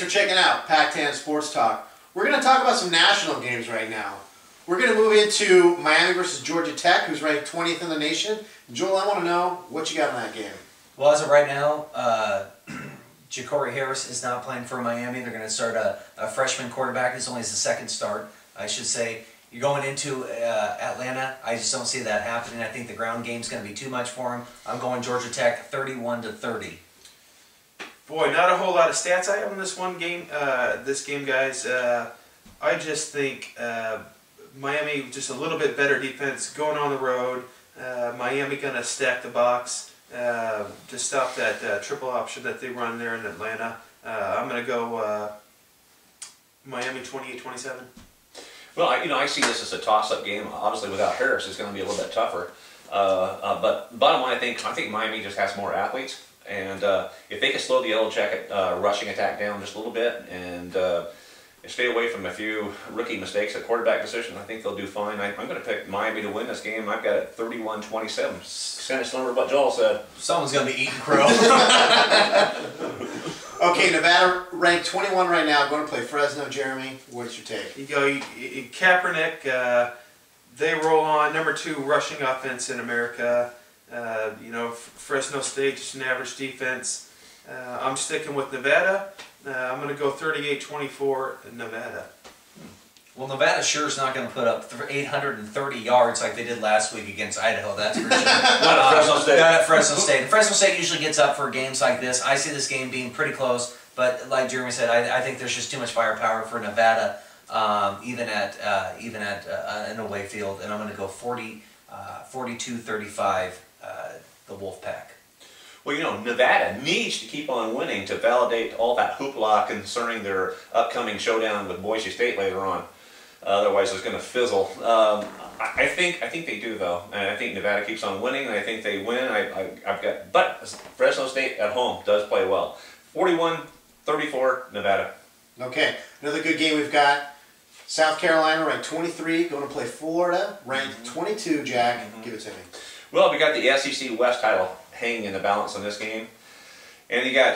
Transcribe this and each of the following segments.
for checking out Pac-10 Sports Talk. We're going to talk about some national games right now. We're going to move into Miami versus Georgia Tech, who's ranked 20th in the nation. Joel, I want to know what you got in that game. Well, as of right now, Ja'Cory Harris is not playing for Miami. They're going to start a freshman quarterback. It's only his second start, I should say. You're going into Atlanta. I just don't see that happening. I think the ground game's going to be too much for him. I'm going Georgia Tech 31-30. Boy, not a whole lot of stats I have in this one game. This game, guys. I just think Miami just a little bit better defense going on the road. Miami going to stack the box to stop that triple option that they run there in Atlanta. I'm going to go Miami 28-27. Well, I see this as a toss-up game. Obviously, without Harris, it's going to be a little bit tougher. But bottom line, I think Miami just has more athletes, and if they can slow the Yellow Jacket rushing attack down just a little bit and stay away from a few rookie mistakes at quarterback decision, I think they'll do fine. I'm going to pick Miami to win this game. I've got it 31-27. Send number what Joel said. Someone's going to be eating crow. Okay, Nevada ranked 21 right now, going to play Fresno. Jeremy, what's your take? You go Kaepernick. They roll on #2 rushing offense in America. Fresno State just an average defense. I'm sticking with Nevada. I'm going to go 38-24 Nevada. Well, Nevada sure is not going to put up 830 yards like they did last week against Idaho. That's for sure. Not at Fresno State. Not at Fresno State. And Fresno State usually gets up for games like this. I see this game being pretty close, but like Jeremy said, I think there's just too much firepower for Nevada, even at an away field. And I'm going to go 42-35 the Wolfpack. Well, Nevada needs to keep on winning to validate all that hoopla concerning their upcoming showdown with Boise State later on. Otherwise, it's going to fizzle. I think they do though, and I think Nevada keeps on winning, and I think they win. But Fresno State at home does play well. 41-34 Nevada. Okay, another good game we've got. South Carolina ranked 23, going to play Florida ranked 22. Jack, give it to me. Well, we got the SEC West title hanging in the balance in this game, and you got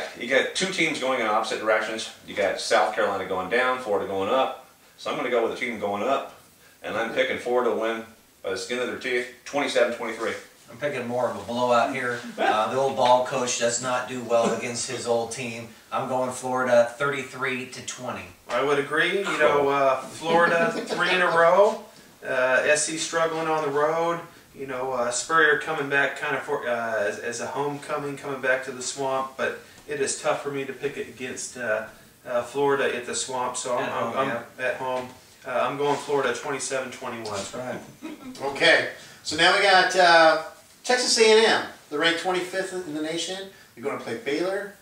two teams going in opposite directions. You got South Carolina going down, Florida going up. So I'm going to go with the team going up, and I'm picking Florida to win by the skin of their teeth, 27-23. I'm picking more of a blowout here. The old ball coach does not do well against his old team. I'm going Florida 33-20. I would agree. Florida 3 in a row. SC struggling on the road. Spurrier coming back kind of as a homecoming, coming back to the Swamp, but it is tough for me to pick it against Florida at the Swamp, so I'm at home. I'm going Florida 27-21. That's right. Okay, so now we got Texas A&M. They're ranked 25th in the nation. They're going to play Baylor.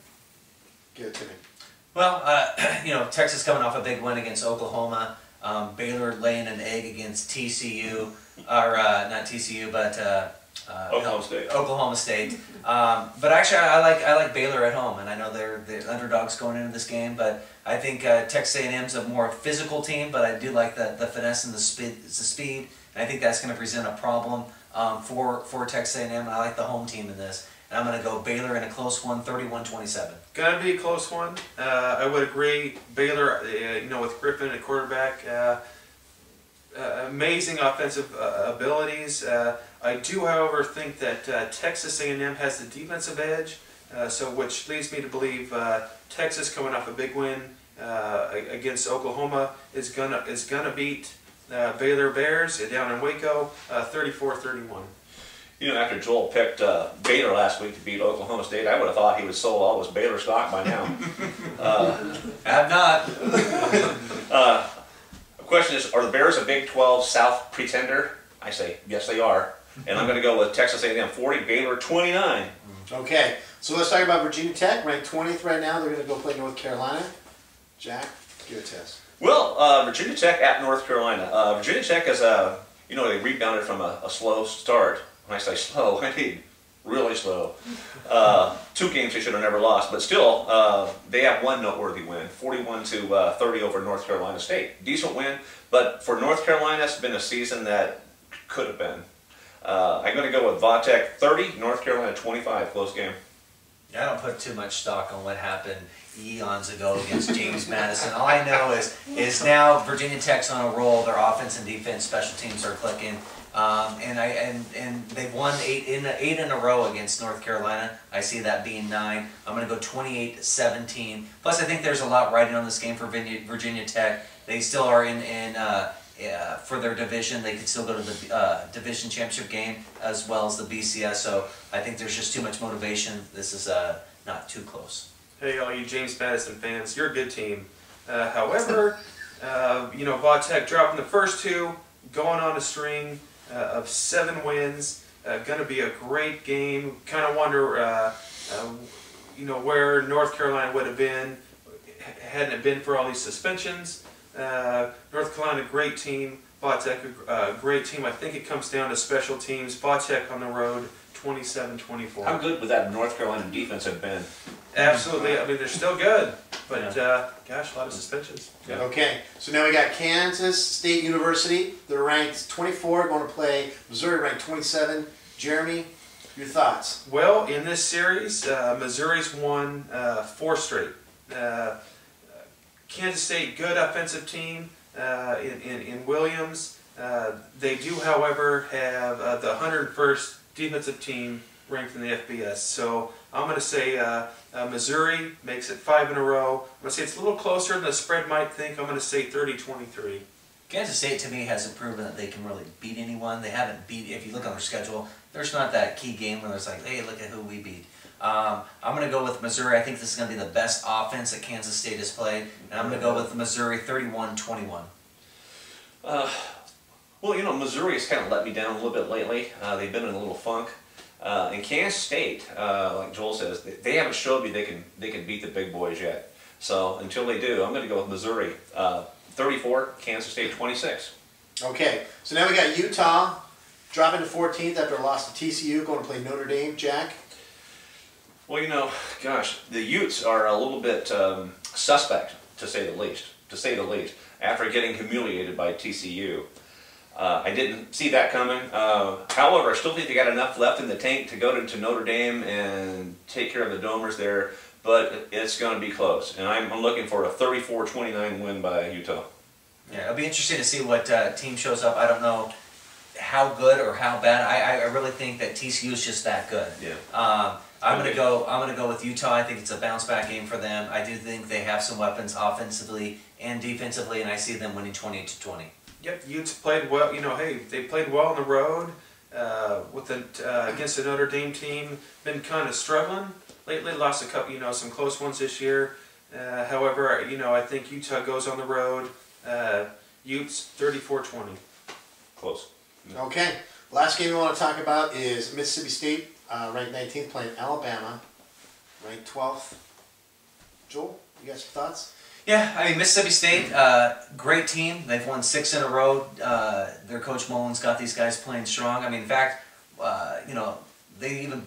Give it to me. Well, Texas coming off a big win against Oklahoma. Baylor laying an egg against TCU, or not TCU, but Oklahoma State. But actually, I like Baylor at home, and I know they're underdogs going into this game. But I think Texas A&M's a more physical team, but I do like the finesse and the speed. And I think that's going to present a problem for Texas A&M. And I like the home team in this. And I'm going to go Baylor in a close one, 31-27. Gonna be a close one. I would agree. Baylor, with Griffin at quarterback, amazing offensive abilities. I do, however, think that Texas A&M has the defensive edge, which leads me to believe Texas, coming off a big win against Oklahoma, is gonna beat Baylor Bears down in Waco, 34-31. After Joel picked Baylor last week to beat Oklahoma State, I would have thought he would sold all his Baylor stock by now. Have not. The question is, are the Bears a Big 12 South pretender? I say, yes, they are. And I'm going to go with Texas A&M 40, Baylor 29. Okay, so let's talk about Virginia Tech, ranked 20th right now. They're going to go play North Carolina. Jack, give it to us. Well, Virginia Tech at North Carolina. Virginia Tech is they rebounded from a slow start. When I say slow, I mean really slow. 2 games they should have never lost, but still, they have one noteworthy win, 41-30 over North Carolina State. Decent win, but for North Carolina, it's been a season that could have been. I'm going to go with Vatek 30, North Carolina 25, close game. I don't put too much stock on what happened eons ago against James Madison. All I know is now Virginia Tech's on a roll. Their offense and defense, special teams are clicking, and they've won eight in a row against North Carolina. I see that being 9. I'm going to go 28-17. Plus, I think there's a lot riding on this game for Virginia Tech. They still are in for their division. They could still go to the division championship game as well as the BCS. So I think there's just too much motivation. This is not too close. Hey, all you James Madison fans, you're a good team. However, you know, Va Tech dropping the first 2, going on a string of 7 wins. Going to be a great game. Kind of wonder, you know, where North Carolina would have been hadn't it been for all these suspensions. North Carolina, great team. Va Tech, great team. I think it comes down to special teams. Va Tech on the road, 27-24. How good would that North Carolina defense have been? Absolutely. I mean, they're still good, but gosh, a lot of suspensions. Yeah. Okay, so now we got Kansas State University. They're ranked 24, going to play Missouri, ranked 27. Jeremy, your thoughts? Well, in this series, Missouri's won 4 straight. Kansas State, good offensive team in Williams. They do, however, have the 101st defensive team ranked in the FBS. So I'm going to say Missouri makes it 5 in a row. I'm going to say it's a little closer than the spread might think. I'm going to say 30-23. Kansas State, to me, hasn't proven that they can really beat anyone. They haven't beat, if you look on their schedule, there's not that key game where it's like, hey, look at who we beat. I'm going to go with Missouri. I think this is going to be the best offense that Kansas State has played. And I'm going to go with Missouri 31-21. Well, you know, Missouri has kind of let me down a little bit lately. They've been in a little funk. And Kansas State, like Joel says, they haven't showed me they can beat the big boys yet. So until they do, I'm going to go with Missouri 34, Kansas State 26. Okay, so now we got Utah dropping to 14th after a loss to TCU, going to play Notre Dame. Jack? Well, you know, gosh, the Utes are a little bit suspect, to say the least, after getting humiliated by TCU. I didn't see that coming. However, I still think they got enough left in the tank to go to Notre Dame and take care of the Domers there, but it's going to be close. And I'm looking for a 34-29 win by Utah. Yeah, it'll be interesting to see what team shows up. I don't know how good or how bad. I really think that TCU is just that good. Yeah. I'm gonna go with Utah. I think it's a bounce back game for them. I do think they have some weapons offensively and defensively, and I see them winning 20-20. Yep, Utes played well. You know, hey, they played well on the road with against the Notre Dame team. Been kind of struggling lately. Lost a couple, you know, some close ones this year. However, you know, I think Utah goes on the road. Utes 34-20. Close. Okay, last game we want to talk about is Mississippi State, ranked 19th, playing Alabama, ranked 12th. Joel, you got some thoughts? Yeah, I mean, Mississippi State, great team. They've won 6 in a row. Their coach Mullen's got these guys playing strong. I mean, in fact, you know, they even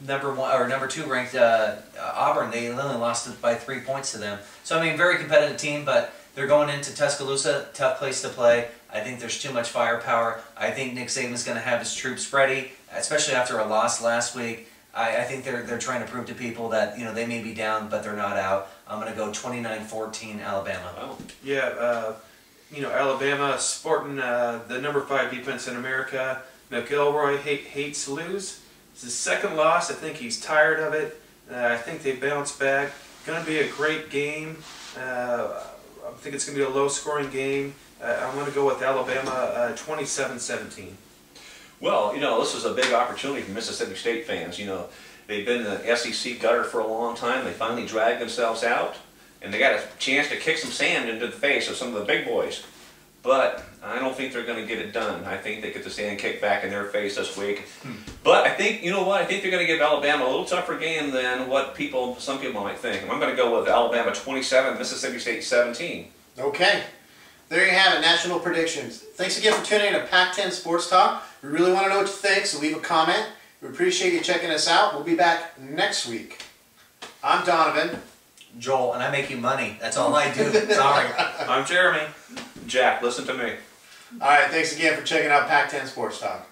number 2 ranked Auburn. They only lost by 3 points to them. So I mean, very competitive team, but they're going into Tuscaloosa, tough place to play. I think there's too much firepower. I think Nick Saban's going to have his troops ready, especially after a loss last week. I think they're trying to prove to people that, you know, they may be down, but they're not out. I'm going to go 29-14 Alabama. Oh. Yeah, you know, Alabama sporting the number 5 defense in America. McElroy hates to lose. It's his 2nd loss. I think he's tired of it. I think they bounce back. Going to be a great game. I think it's going to be a low-scoring game. I'm going to go with Alabama 27-17. Well, you know, this is a big opportunity for Mississippi State fans. You know, they've been in the SEC gutter for a long time. They finally dragged themselves out, and they got a chance to kick some sand into the face of some of the big boys. But I don't think they're going to get it done. I think they get the sand kicked back in their face this week. But I think, you know what, I think they're going to give Alabama a little tougher game than what some people might think. I'm going to go with Alabama 27, Mississippi State 17. Okay. There you have it, national predictions. Thanks again for tuning in to Pac-10 Sports Talk. We really want to know what you think, so leave a comment. We appreciate you checking us out. We'll be back next week. I'm Donovan. Joel, and I make you money. That's all I do. Sorry. I'm Jeremy. Jack, listen to me. All right, thanks again for checking out Pac-10 Sports Talk.